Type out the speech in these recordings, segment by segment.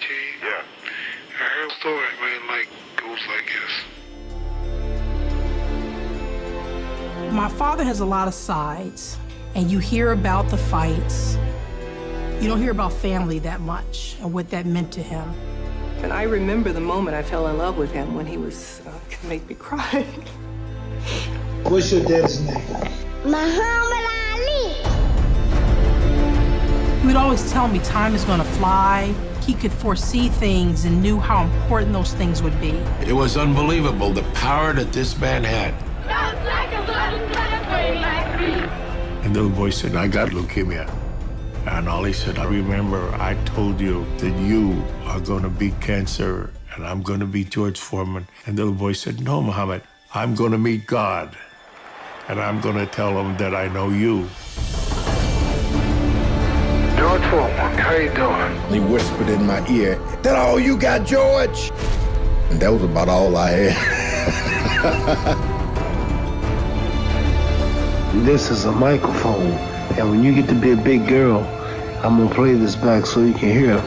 Gene. Yeah. I heard a story, man, like goes like this. My father has a lot of sides, and you hear about the fights. You don't hear about family that much and what that meant to him. And I remember the moment I fell in love with him when he was, make me cry. What's your dad's name? Muhammad Ali. He would always tell me time is gonna fly. He could foresee things and knew how important those things would be. It was unbelievable, the power that this man had. And the little boy said, I got leukemia. And Ollie said, I remember I told you that you are gonna beat cancer and I'm gonna beat George Foreman. And the little boy said, no, Muhammad, I'm gonna meet God. And I'm gonna tell him that I know you. George Foreman, how you doing? He whispered in my ear, that all you got, George? And that was about all I had. This is a microphone, and when you get to be a big girl, I'm gonna play this back so you can hear.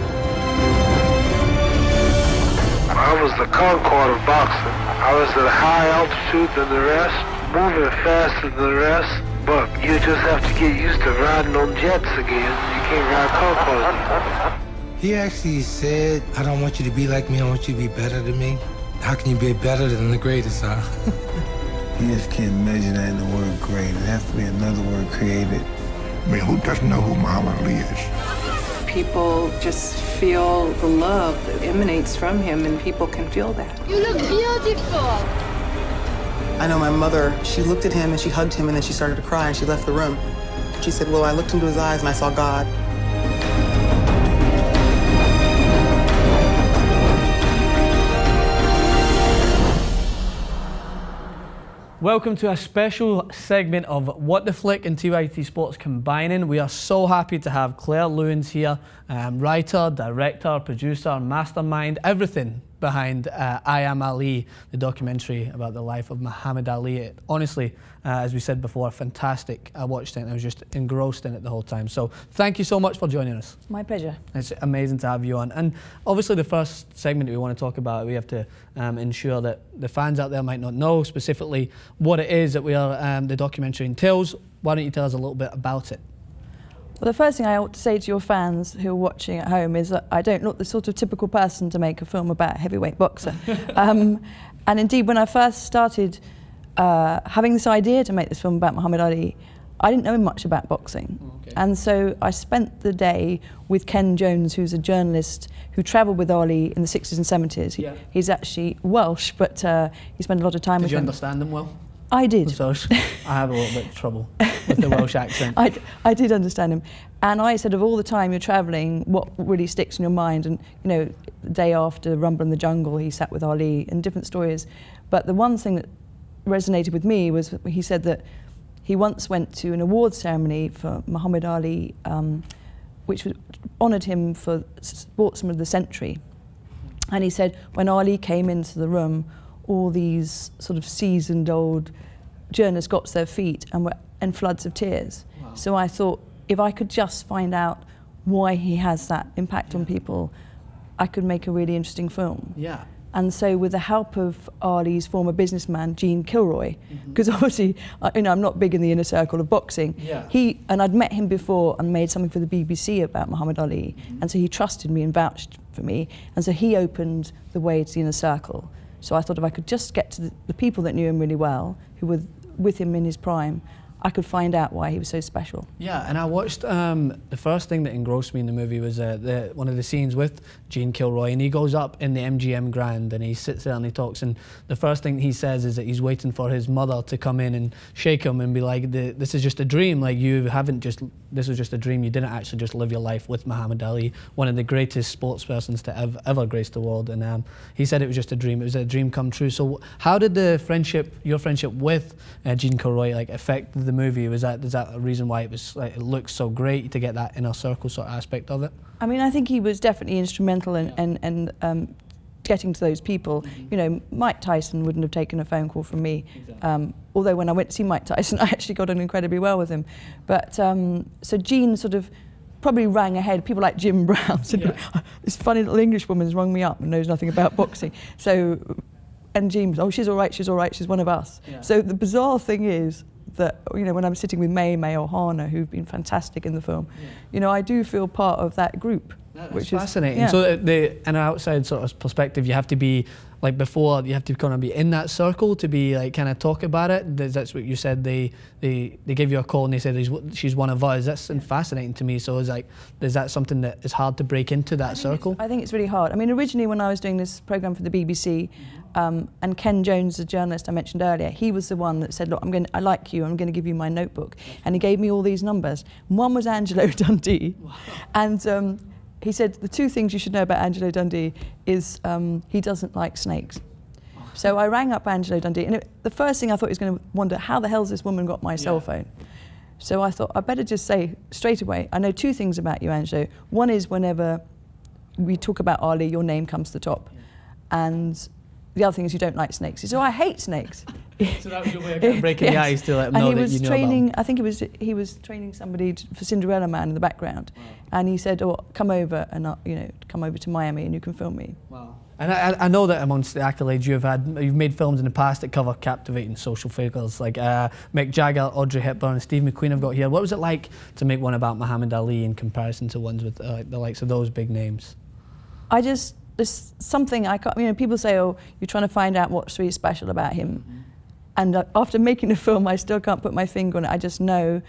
I was the Concorde of boxing. I was at a high altitude than the rest, moving faster than the rest, but you just have to get used to riding on jets again. You can't ride Concorde. He actually said, I don't want you to be like me, I want you to be better than me. How can you be better than the greatest, huh? You just can't imagine that in the word great. It has to be another word created. I mean, who doesn't know who Muhammad Ali is? People just feel the love that emanates from him, and people can feel that. You look beautiful. I know my mother, she looked at him and she hugged him and then she started to cry and she left the room. She said, well, I looked into his eyes and I saw God. Welcome to a special segment of What the Flick and TYT Sports combining. We are so happy to have Clare Lewins here, writer, director, producer, mastermind, everything behind I Am Ali, the documentary about the life of Muhammad Ali. Honestly, as we said before, fantastic. I watched it and I was just engrossed in it the whole time. So thank you so much for joining us. My pleasure. It's amazing to have you on. And obviously the first segment that we want to talk about, we have to ensure that the fans out there might not know specifically what it is that we are, the documentary entails. Why don't you tell us a little bit about it? Well, the first thing I ought to say to your fans who are watching at home is that I don't look the sort of typical person to make a film about a heavyweight boxer. And indeed, when I first started having this idea to make this film about Muhammad Ali, I didn't know much about boxing. Okay. And so I spent the day with Ken Jones, who's a journalist who travelled with Ali in the 60s and 70s. Yeah. He's actually Welsh, but he spent a lot of time with him. Did you understand him well? I did. So I have a little bit of trouble with the Welsh accent. I did understand him. And I said, of all the time you're travelling, what really sticks in your mind? And, you know, the day after Rumble in the Jungle, he sat with Ali and different stories. But the one thing that resonated with me was he said that he once went to an awards ceremony for Muhammad Ali, which honoured him for Sportsman of the Century. And he said, when Ali came into the room, all these sort of seasoned old journalists got to their feet and were in floods of tears. Wow. So I thought, if I could just find out why he has that impact on people, I could make a really interesting film. Yeah. And so with the help of Ali's former businessman, Gene Kilroy, because obviously, you know, I'm not big in the inner circle of boxing, and I'd met him before and made something for the BBC about Muhammad Ali, and so he trusted me and vouched for me, and so he opened the way to the inner circle. So I thought if I could just get to the people that knew him really well, who were with him in his prime, I could find out why he was so special. Yeah, and I watched, the first thing that engrossed me in the movie was one of the scenes with Gene Kilroy, and he goes up in the MGM Grand and he sits there and he talks, and the first thing he says is that he's waiting for his mother to come in and shake him and be like, this is just a dream, like you haven't just, this was just a dream, you didn't actually just live your life with Muhammad Ali, one of the greatest sports persons to ever grace the world, and he said it was just a dream, it was a dream come true. So how did the friendship, your friendship with Gene Kilroy like affect the movie? Is that a reason why it was like, it looks so great to get that inner circle sort of aspect of it? I mean, I think he was definitely instrumental in getting to those people. You know, Mike Tyson wouldn't have taken a phone call from me. Exactly. Although when I went to see Mike Tyson, I actually got on incredibly well with him. But so Gene sort of probably rang ahead. People like Jim Brown said, this funny little English woman's rung me up and knows nothing about boxing. So, and Jim, oh, she's all right, she's one of us. Yeah. So the bizarre thing is that, you know, when I'm sitting with May or Hannah, who've been fantastic in the film, you know, I do feel part of that group. Which is fascinating. So in an outside sort of perspective, you have to be, like before, you have to kind of be in that circle to be like kind of talk about it. That's what you said. They gave you a call and they said she's one of us. That's fascinating to me. So it's like, is that something that is hard to break into that circle? I think it's really hard. I mean, originally when I was doing this program for the BBC, and Ken Jones, the journalist I mentioned earlier, he was the one that said, look, I like you, I'm going to give you my notebook. And he gave me all these numbers. One was Angelo Dundee. Wow. And he said, the two things you should know about Angelo Dundee is he doesn't like snakes. So I rang up Angelo Dundee, and the first thing I thought he was going to wonder, how the hell's this woman got my cell phone? So I thought, I better just say straight away, I know two things about you, Angelo. One is whenever we talk about Ali, your name comes to the top. And the other thing is you don't like snakes. He said, oh, I hate snakes. So that was your way of kind of breaking the ice to let them know that you know about them. I think he was training somebody for Cinderella Man in the background, and he said, "Oh, come over and you know, come over to Miami and you can film me." Wow. And I know that amongst the accolades you've made films in the past that cover captivating social figures like Mick Jagger, Audrey Hepburn, and Steve McQueen I've got here. What was it like to make one about Muhammad Ali in comparison to ones with the likes of those big names? There's something I can't. You know, people say, "Oh, you're trying to find out what's really special about him." And after making the film, I still can't put my finger on it. I just know,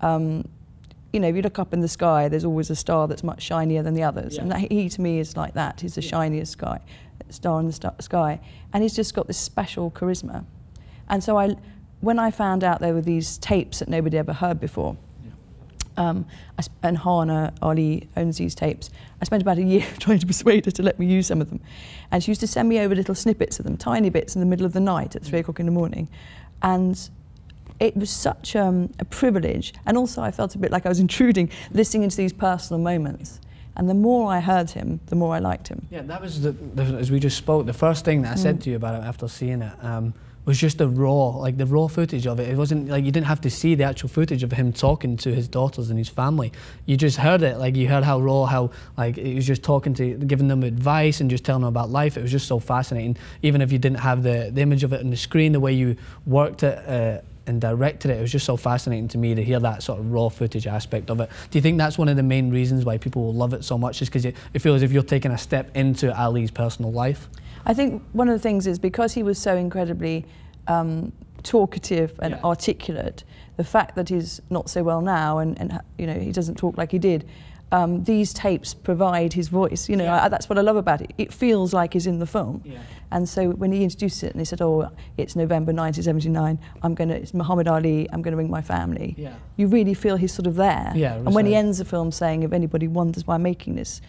you know, if you look up in the sky, there's always a star that's much shinier than the others. And he, to me, is like that. He's the shiniest star in the sky. And he's just got this special charisma. And so when I found out there were these tapes that nobody ever heard before, and Hannah, Ali, owns these tapes. I spent about a year trying to persuade her to let me use some of them. And she used to send me over little snippets of them, tiny bits in the middle of the night at 3 o'clock in the morning. And it was such a privilege. And also I felt a bit like I was intruding, listening into these personal moments. And the more I heard him, the more I liked him. Yeah, that was, as we just spoke, the first thing that I said to you about it after seeing it, was just the raw footage of it. It wasn't like you didn't have to see the actual footage of him talking to his daughters and his family. You just heard it, like you heard how raw, how like he was just talking to, giving them advice and just telling them about life. It was just so fascinating. Even if you didn't have the image of it on the screen, the way you worked it and directed it, it was just so fascinating to me to hear that sort of raw footage aspect of it. Do you think that's one of the main reasons why people will love it so much, just because it feels as if you're taking a step into Ali's personal life? I think one of the things is because he was so incredibly talkative and articulate, the fact that he's not so well now and you know, he doesn't talk like he did, these tapes provide his voice. You know, that's what I love about it. It feels like he's in the film. Yeah. And so when he introduced it and he said, oh, it's November 1979, it's Muhammad Ali, I'm going to bring my family. Yeah. You really feel he's sort of there. Yeah, and when he ends the film saying, if anybody wonders why I'm making these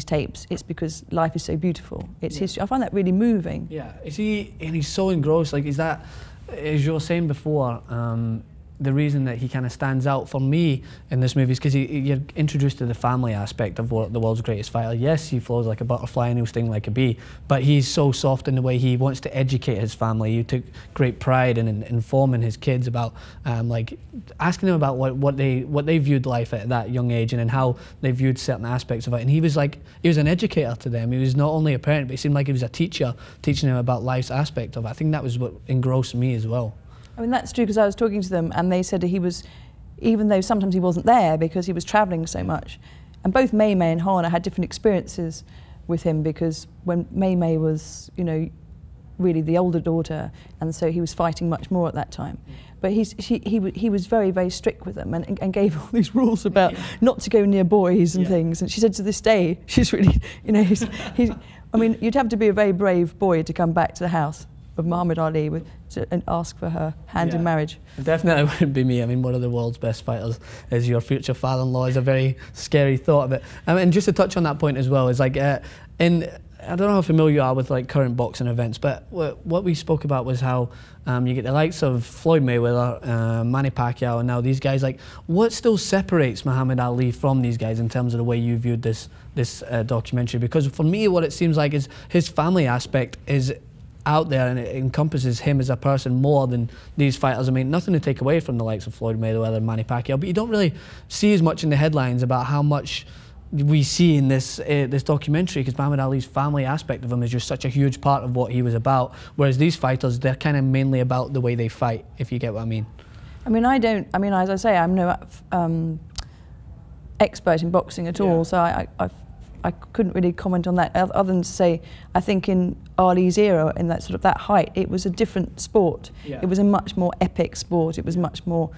tapes, it's because life is so beautiful. It's history. I find that really moving. Yeah, and he's so engrossed. Like, is that, as you were saying before, the reason that he kind of stands out for me in this movie is because you're introduced to the family aspect of what the world's greatest fighter. Yes, he flows like a butterfly and he'll sting like a bee, but he's so soft in the way he wants to educate his family. You took great pride in informing his kids about, like, asking them about what they viewed life at that young age and how they viewed certain aspects of it. And he was an educator to them. He was not only a parent, but he seemed like he was a teacher, teaching them about life's aspect of it. I think that was what engrossed me as well. I mean, that's true, because I was talking to them and they said he was, even though sometimes he wasn't there because he was travelling so much, and both May and Hannah had different experiences with him, because when May was, you know, really the older daughter, and so he was fighting much more at that time. But he was very, very strict with them and gave all these rules about not to go near boys and things. And she said to this day, she's really, you know, I mean, you'd have to be a very brave boy to come back to the house of Muhammad Ali and ask for her hand in marriage. It definitely wouldn't be me. I mean, one of the world's best fighters is your future father-in-law is a very scary thought of it. And just to touch on that point as well, is like, I don't know how familiar you are with like current boxing events, but what we spoke about was how you get the likes of Floyd Mayweather, Manny Pacquiao, and now these guys. Like, what still separates Muhammad Ali from these guys in terms of the way you viewed this documentary? Because for me, what it seems like is his family aspect is out there, and it encompasses him as a person more than these fighters. I mean, nothing to take away from the likes of Floyd Mayweather and Manny Pacquiao, but you don't really see as much in the headlines about how much we see in this this documentary, because Muhammad Ali's family aspect of him is just such a huge part of what he was about, whereas these fighters, they're kind of mainly about the way they fight, if you get what I mean. I mean, as I say, I'm no expert in boxing at all, so I couldn't really comment on that, other than to say, I think in Ali's era, in that sort of that height, it was a different sport. Yeah. It was a much more epic sport. It was much more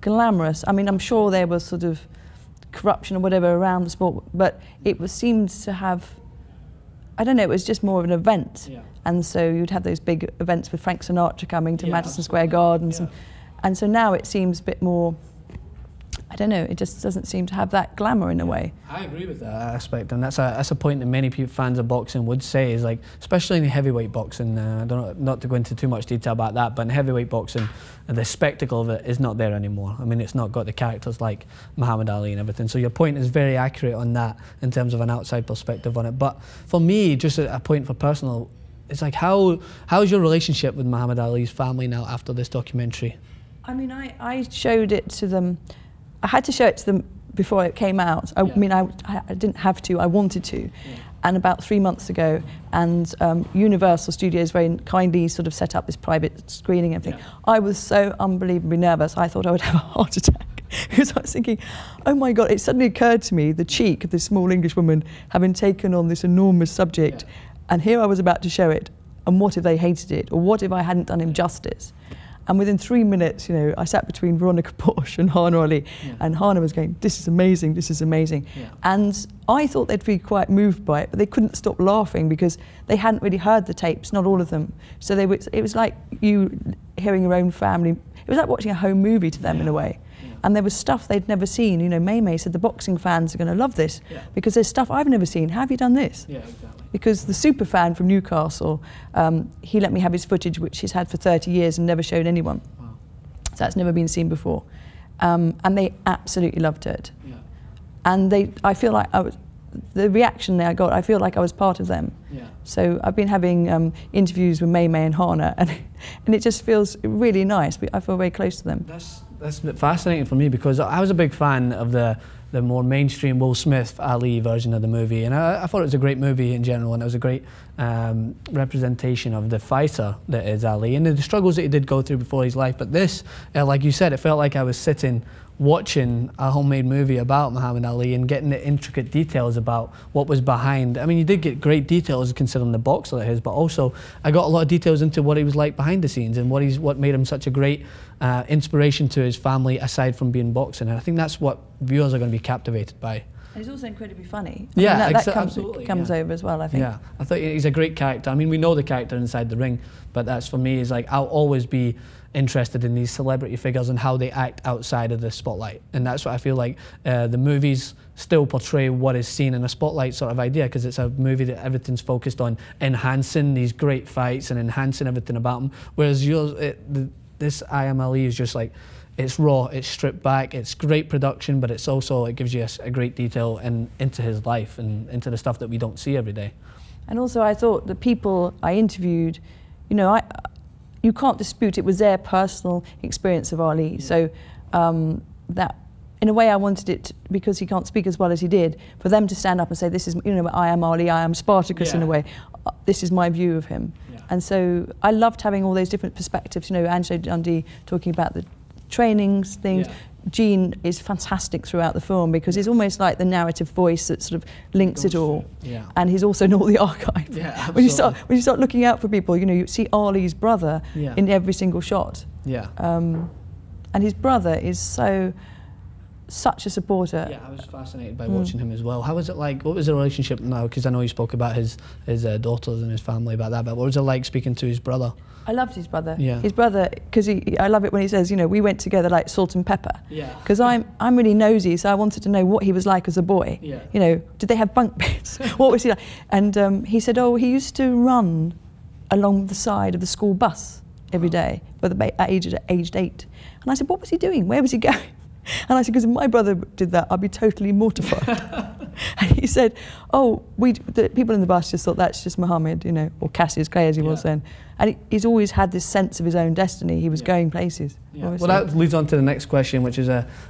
glamorous. I mean, I'm sure there was sort of corruption or whatever around the sport, but it seemed to have, I don't know, it was just more of an event. Yeah. And so you'd have those big events with Frank Sinatra coming to Madison Square Gardens, and so now it seems a bit more, I don't know, it just doesn't seem to have that glamour in a way. I agree with that aspect, and that's a point that many fans of boxing would say, is like, especially in heavyweight boxing, I don't know, not to go into too much detail about that, but in heavyweight boxing, the spectacle of it is not there anymore. I mean, it's not got the characters like Muhammad Ali and everything, so your point is very accurate on that in terms of an outside perspective on it. But for me, just a point for personal, it's like, how's your relationship with Muhammad Ali's family now after this documentary? I mean, I showed it to them. I had to show it to them before it came out. I mean, I didn't have to, I wanted to. Yeah. And about 3 months ago, and Universal Studios very kindly sort of set up this private screening and everything. Yeah. I was so unbelievably nervous, I thought I would have a heart attack. Because I was thinking, oh my God, it suddenly occurred to me, the cheek of this small English woman having taken on this enormous subject. Yeah. And here I was about to show it, and what if they hated it? Or what if I hadn't done him justice? And within 3 minutes, you know, I sat between Veronica Porsche and Hana Ali, and Hana was going, "This is amazing, this is amazing." Yeah. And I thought they'd be quite moved by it, but they couldn't stop laughing because they hadn't really heard the tapes, not all of them. So it was like you hearing your own family. It was like watching a home movie to them in a way. Yeah. And there was stuff they'd never seen. You know, May said the boxing fans are going to love this because there's stuff I've never seen. How have you done this? Yeah, exactly. Because the super fan from Newcastle, he let me have his footage, which he's had for 30 years and never showed anyone. Wow. So that's never been seen before. And they absolutely loved it. Yeah. And I feel like the reaction I got, I feel like I was part of them. Yeah. So I've been having interviews with May and Hana, and it just feels really nice. I feel very close to them. That's fascinating for me, because I was a big fan of the more mainstream Will Smith Ali version of the movie, and I thought it was a great movie in general, and it was a great representation of the fighter that is Ali and the struggles that he did go through before his life. But this, like you said, it felt like I was sitting watching a homemade movie about Muhammad Ali and getting the intricate details about what was behind. I mean, you did get great details considering the boxer that he is, but also I got a lot of details into what he was like behind the scenes and what made him such a great inspiration to his family aside from being boxing. And I think that's what viewers are going to be captivated by. And he's also incredibly funny. Yeah, that comes over as well, I think. Yeah, I thought he's a great character. I mean, we know the character inside the ring, but that's, for me, is like, I'll always be interested in these celebrity figures and how they act outside of the spotlight. And that's what I feel like the movies still portray what is seen in a spotlight sort of idea, because it's a movie that everything's focused on enhancing these great fights and enhancing everything about them. Whereas this I Am Ali is just like, it's raw, it's stripped back, it's great production, but it's also, it gives you a great detail into his life and into the stuff that we don't see every day. And also I thought the people I interviewed, you know, you can't dispute it was their personal experience of Ali. Yeah. So that, in a way, I wanted it, because he can't speak as well as he did, for them to stand up and say, this is, you know, I am Ali, I am Spartacus in a way. This is my view of him. Yeah. And so I loved having all those different perspectives. You know, Angelo Dundee talking about the trainings, things. Yeah. Gene is fantastic throughout the film because he's almost like the narrative voice that sort of links it all. Yeah. And he's also in all the archive. Yeah, when you start looking out for people, you know, you see Ali's brother in every single shot. Yeah. And his brother is such a supporter. Yeah, I was fascinated by watching him as well. How was it like? What was the relationship now? Because I know you spoke about his daughters and his family about that. But what was it like speaking to his brother? I loved his brother. Yeah. His brother, because I love it when he says, you know, we went together like salt and pepper. Yeah. Because I'm really nosy, so I wanted to know what he was like as a boy. Yeah. You know, did they have bunk beds? What was he like? And he said, oh, he used to run along the side of the school bus every day, at aged 8. And I said, what was he doing? Where was he going? And I said, because if my brother did that, I'd be totally mortified. And he said, oh, the people in the bus just thought that's just Muhammad, you know, or Cassius Clay as he was then. And he's always had this sense of his own destiny. He was going places. Yeah. Well, that leads on to the next question, which is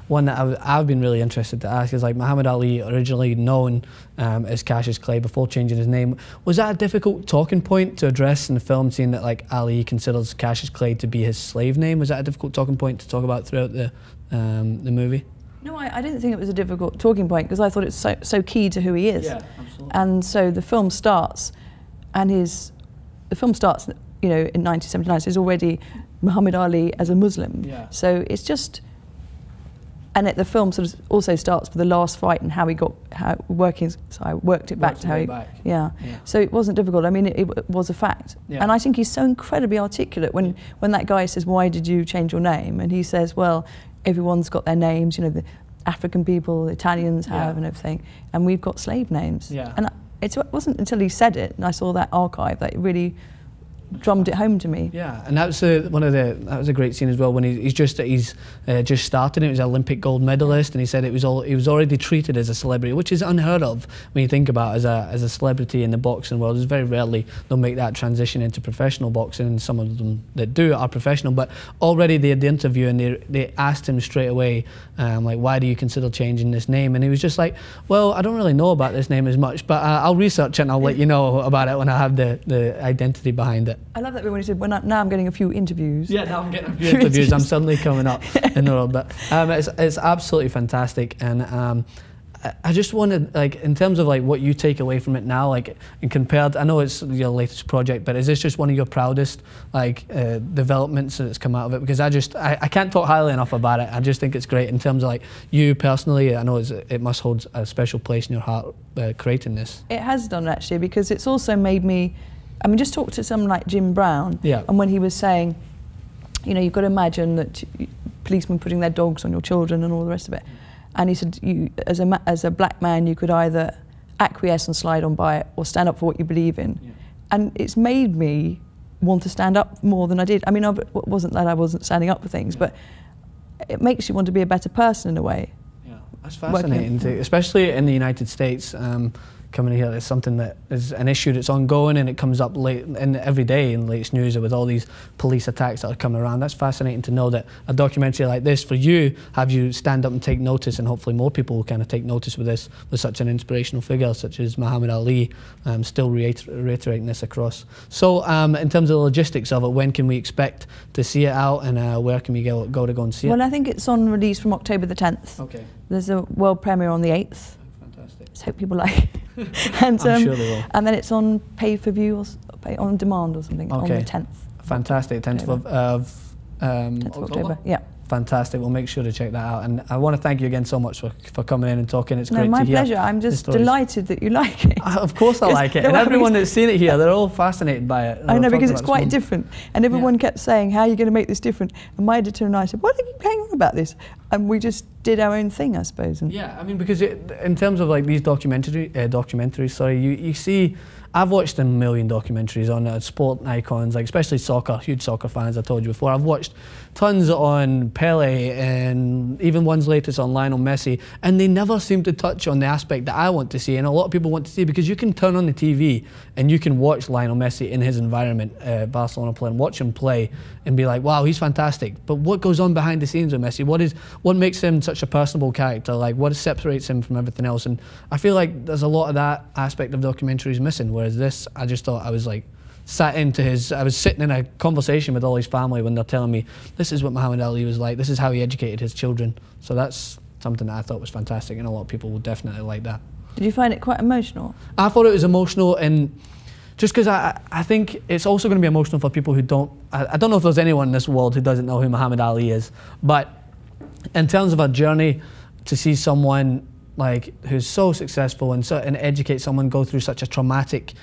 one that I've been really interested to ask. Is like Muhammad Ali, originally known as Cassius Clay before changing his name. Was that a difficult talking point to address in the film, seeing that like Ali considers Cassius Clay to be his slave name? Was that a difficult talking point to talk about throughout the movie? No, I didn't think it was a difficult talking point because I thought it's so key to who he is. Yeah, absolutely. And so the film starts, and you know, in 1979, so he's already Muhammad Ali as a Muslim. Yeah. So it's just, and the film sort of also starts with the last fight and how he got, worked it back to how he, yeah. So it wasn't difficult. I mean, it was a fact. Yeah. And I think he's so incredibly articulate when that guy says, why did you change your name? And he says, well, everyone's got their names, you know, the African people, the Italians have and everything, and we've got slave names. Yeah. And it wasn't until he said it and I saw that archive that it really drummed it home to me. Yeah, and that was that was a great scene as well when he's just started. He was an Olympic gold medalist, and he said he was already treated as a celebrity, which is unheard of when you think about it, as a celebrity in the boxing world. It's very rarely they'll make that transition into professional boxing, and some of them that do are professional. But already they had the interview and they asked him straight away, like, why do you consider changing this name? And he was just like, well, I don't really know about this name as much, but I'll research it and I'll let you know about it when I have the identity behind it. I love that bit when he said, now I'm getting a few interviews. Yeah, now I'm getting a few interviews. I'm suddenly coming up in the world. But it's absolutely fantastic. And I just wanted, like, in terms of like what you take away from it now, like, and compared, I know it's your latest project, but is this just one of your proudest like developments that's come out of it? Because I can't talk highly enough about it. I just think it's great in terms of like you personally. I know it must hold a special place in your heart creating this. It has done, actually, because it's also made me, I mean, just talk to someone like Jim Brown, and when he was saying, you know, you've got to imagine that policemen putting their dogs on your children and all the rest of it. And he said, as a black man, you could either acquiesce and slide on by it or stand up for what you believe in. Yeah. And it's made me want to stand up more than I did. I mean, it wasn't that I wasn't standing up for things, but it makes you want to be a better person in a way. Yeah, that's fascinating, especially in the United States. Coming here, it's something that is an issue that's ongoing, and it comes up late and every day in the latest news with all these police attacks that are coming around. That's fascinating to know that a documentary like this, for you, have you stand up and take notice, and hopefully more people will kind of take notice with such an inspirational figure such as Muhammad Ali, still reiterating this across. So in terms of the logistics of it, when can we expect to see it out, and where can we go to go and see it? Well, I think it's on release from October the 10th. Okay. There's a world premiere on the 8th. Fantastic. Let's hope people like it. And, I'm sure they will. And then it's on pay-per-view or pay on demand or something on the 10th. Fantastic, 10th of October. Yeah. Fantastic. We'll make sure to check that out. And I want to thank you again so much for coming in and talking. It's great to hear. My pleasure. I'm just delighted that you like it. Of course I like it. And everyone that's seen it here, they're all fascinated by it. I know, because it's quite different. And everyone kept saying, how are you going to make this different? And my editor and I said, why do you keep hanging on about this? And we just did our own thing, I suppose. And yeah, I mean, because in terms of like these documentaries, sorry, you see, I've watched a million documentaries on sport icons, like especially soccer, huge soccer fans, I told you before. I've watched tons on Pele and even ones latest on Lionel Messi, and they never seem to touch on the aspect that I want to see, and a lot of people want to see, because you can turn on the TV and you can watch Lionel Messi in his environment, Barcelona play, and watch him play and be like, wow, he's fantastic. But what goes on behind the scenes with Messi? What makes him such a personable character? Like, what separates him from everything else? And I feel like there's a lot of that aspect of documentaries missing, whereas this, I just thought I was like, I was sitting in a conversation with all his family when they're telling me, this is what Muhammad Ali was like, this is how he educated his children. So that's something that I thought was fantastic, and a lot of people will definitely like that. Did you find it quite emotional? I thought it was emotional, and just because I think it's also going to be emotional for people who don't, I don't know if there's anyone in this world who doesn't know who Muhammad Ali is, but in terms of a journey, to see someone like who's so successful and educate someone go through such a traumatic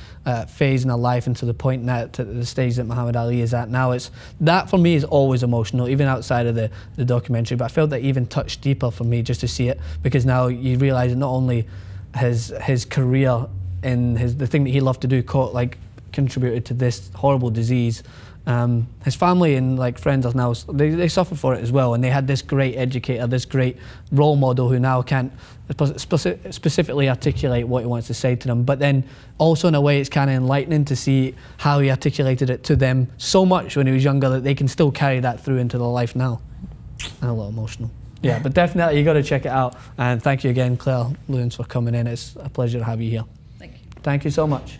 phase in their life, and to the point that to the stage that Muhammad Ali is at now, that for me is always emotional, even outside of the documentary. But I felt that even touched deeper for me just to see it, because now you realise that not only his career and the thing that he loved to do contributed to this horrible disease, his family and like friends are now, they suffer for it as well, and they had this great educator, this great role model who now can't specifically articulate what he wants to say to them, but then also in a way it's kind of enlightening to see how he articulated it to them so much when he was younger that they can still carry that through into their life now. I'm a little emotional. Yeah, but definitely you got to check it out, and thank you again, Clare Lewins, for coming in. It's a pleasure to have you here. Thank you. Thank you so much.